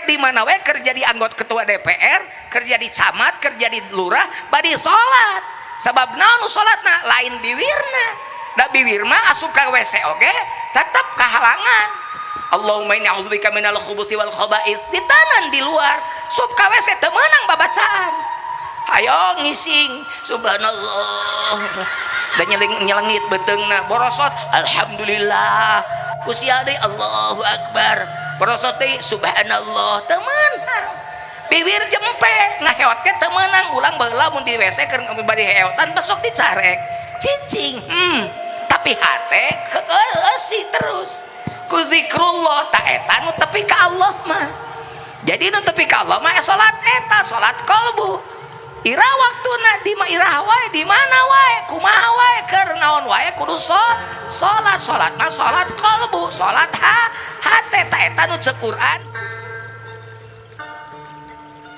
di mana we kerja di anggota ketua DPR, kerja di camat, kerja di lurah, badi salat. Sabab naon salatna lain biwirna. Da biwir mah asup ka WC oge tetep kahalangan. Allahumma inni a'udzubika minal khubuthi wal khaba'its, ditanan di luar. Sup ka WC teu meunang babacaan. Ayo ngising subhanallah. Da nyelengit beteungna borosot alhamdulillah. Ku sia deui Allahu akbar. Borosot deui subhanallah teu meunang. Bibir jempe ngaheot ke teu meunang, ulang baheula mun di WC keur bari heotan besok dicarek. Cicing. Tapi hate keeusi terus. Ku zikrullah ta eta nu tepi ka Allah mah. Jadi nu tepi ka Allah mah salat eta, salat qalbu. Ira waktuna di ira wae di mana wae kumaha wae keur naon wae kudu salat. Salatna salat qalbu, salat hate ta eta nu ceuk Quran.